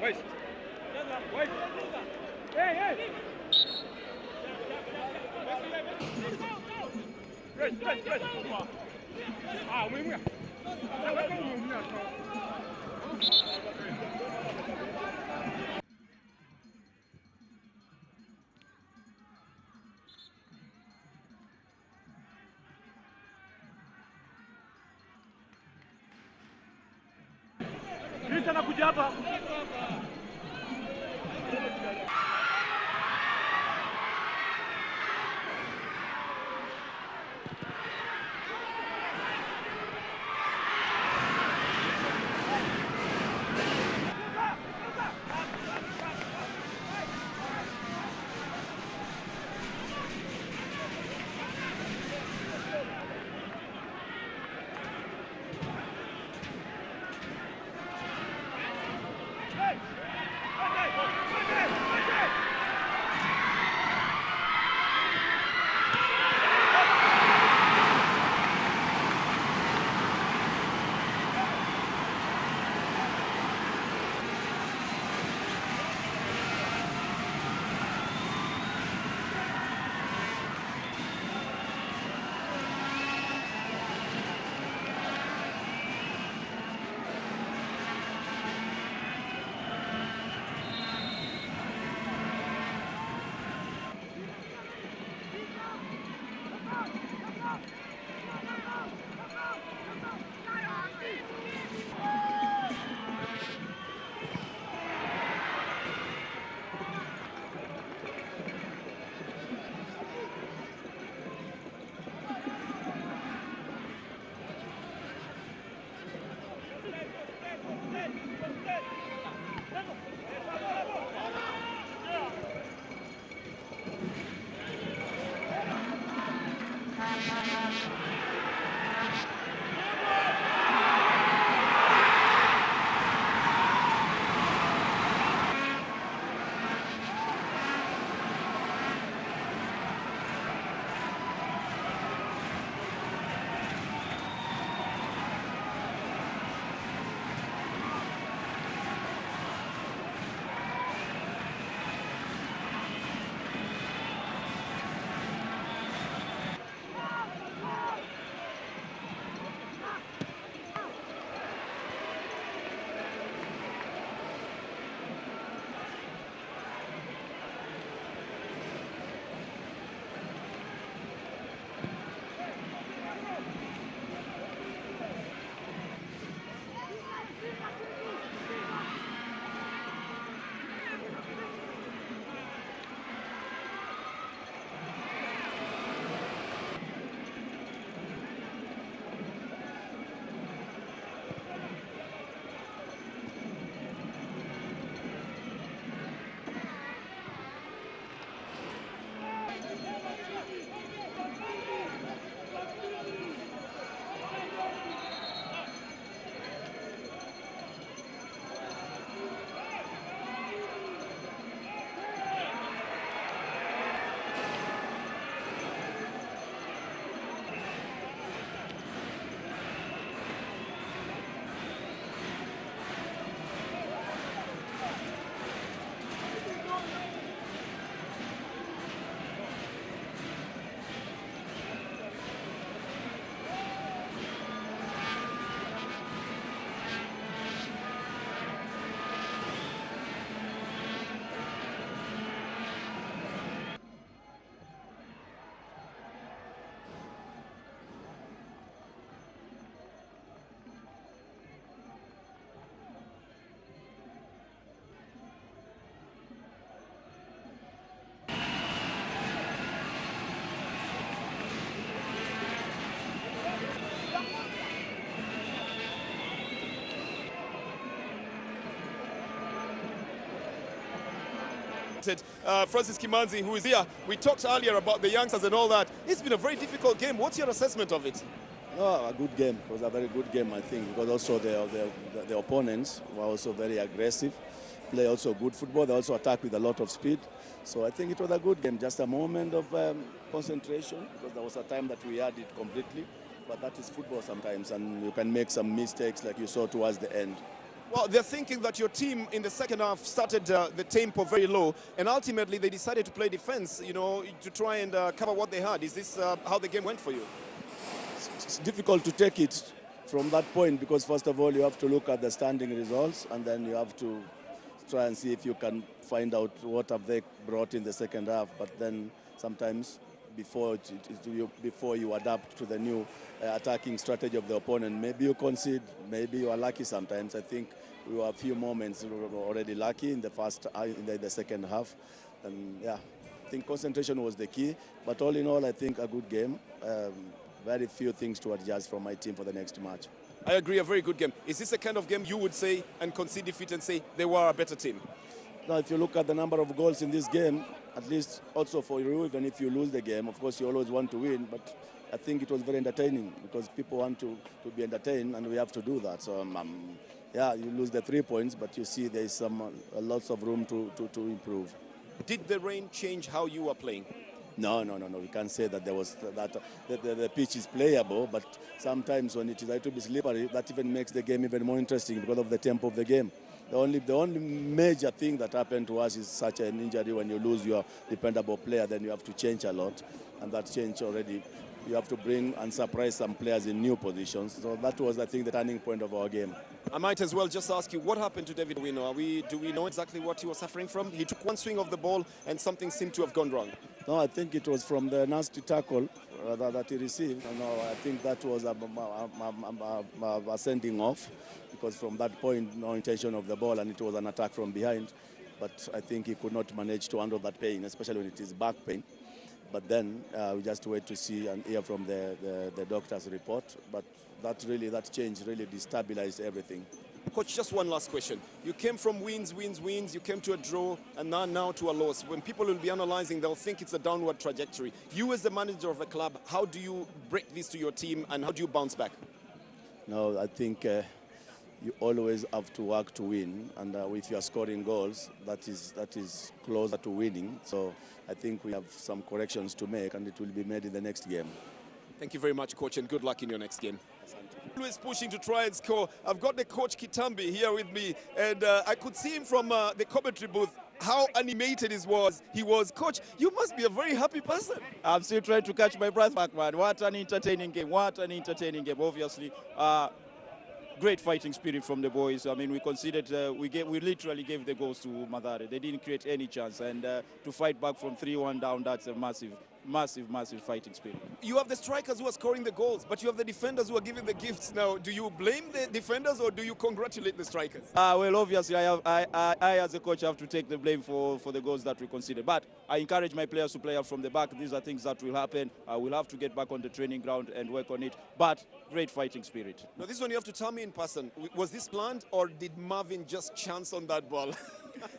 Wait. Wait. Hey, hey. Press. Ah, muy. Chris anakuja hapa. Francis Kimanzi, who is here. We talked earlier about the youngsters and all that. It's been a very difficult game. What's your assessment of it? No, a good game. It was a very good game, I think, because also the opponents were also very aggressive, play also good football. They also attack with a lot of speed. So I think it was a good game, just a moment of concentration, because there was a time that we had it completely. But that is football sometimes, and you can make some mistakes like you saw towards the end. Well, they're thinking that your team in the second half started the tempo very low, and ultimately they decided to play defense, you know, to try and cover what they had. Is this how the game went for you? It's difficult to take it from that point, because first of all you have to look at the standing results, and then you have to try and see if you can find out what have they brought in the second half. But then sometimes before you adapt to the new attacking strategy of the opponent, maybe you concede, maybe you are lucky sometimes. I think we were a few moments we were already lucky in the second half, and yeah, I think concentration was the key. But all in all, I think a good game. Very few things to adjust from my team for the next match. I agree, a very good game. Is this the kind of game you would say and concede defeat and say they were a better team? Now, if you look at the number of goals in this game, at least also for you, even if you lose the game, of course you always want to win, but I think it was very entertaining, because people want to be entertained, and we have to do that. So yeah, you lose the 3 points, but you see there is lots of room to improve. Did the rain change how you were playing? No. We can't say that there was the pitch is playable, but sometimes when it is a little bit slippery, that even makes the game even more interesting because of the tempo of the game. The only major thing that happened to us is such an injury. When you lose your dependable player, then you have to change a lot, and that change already, you have to bring and surprise some players in new positions. So that was, I think, the turning point of our game. I might as well just ask you, what happened to David Wino? Do we know exactly what he was suffering from? He took one swing of the ball and something seemed to have gone wrong. No, I think it was from the nasty tackle that he received. No, I think that was a sending off, because from that point, no intention of the ball, and it was an attack from behind. But I think he could not manage to handle that pain, especially when it is back pain. But then we just wait to see and hear from the doctor's report. But that change really destabilized everything. Coach, just one last question. You came from wins, you came to a draw, and now to a loss. When people will be analyzing, they'll think it's a downward trajectory. You as the manager of a club, how do you break this to your team, and how do you bounce back? No, I think you always have to work to win, and if you are scoring goals, that is closer to winning. So I think we have some corrections to make, and it will be made in the next game. Thank you very much, Coach, and good luck in your next game. Always pushing to try and score. I've got the coach Kitambi here with me, and I could see him from the commentary booth, how animated he was. Coach, you must be a very happy person. I'm still trying to catch my breath back, man. What an entertaining game. What an entertaining game, obviously. Great fighting spirit from the boys. I mean, we conceded, we literally gave the goals to Mathare. They didn't create any chance, and to fight back from 3-1 down, that's a massive fighting spirit. You have the strikers who are scoring the goals, but you have the defenders who are giving the gifts. Now, do you blame the defenders, or do you congratulate the strikers? Well, obviously, I as a coach have to take the blame for the goals that we conceded. But I encourage my players to play out from the back. These are things that will happen. We'll have to get back on the training ground and work on it. But great fighting spirit. Now, this one you have to tell me in person. Was this planned, or did Marvin just chance on that ball?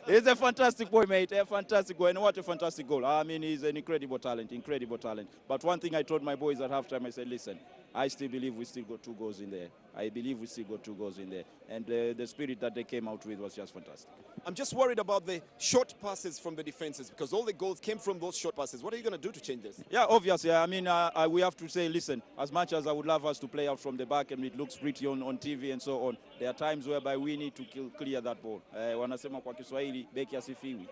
He's a fantastic boy, mate. A fantastic boy, and what a fantastic goal. I mean, he's an incredible talent. But one thing I told my boys at halftime, I said, listen, I still believe we still got 2 goals in there. I believe we still got 2 goals in there. And the spirit that they came out with was just fantastic. I'm just worried about the short passes from the defenses, because all the goals came from those short passes. What are you going to do to change this? Yeah, obviously. I mean, we have to say, listen, as much as I would love us to play out from the back and it looks pretty on TV and so on, there are times whereby we need to clear that ball. Wanasema kwa Kiswahili, beki asifiwi.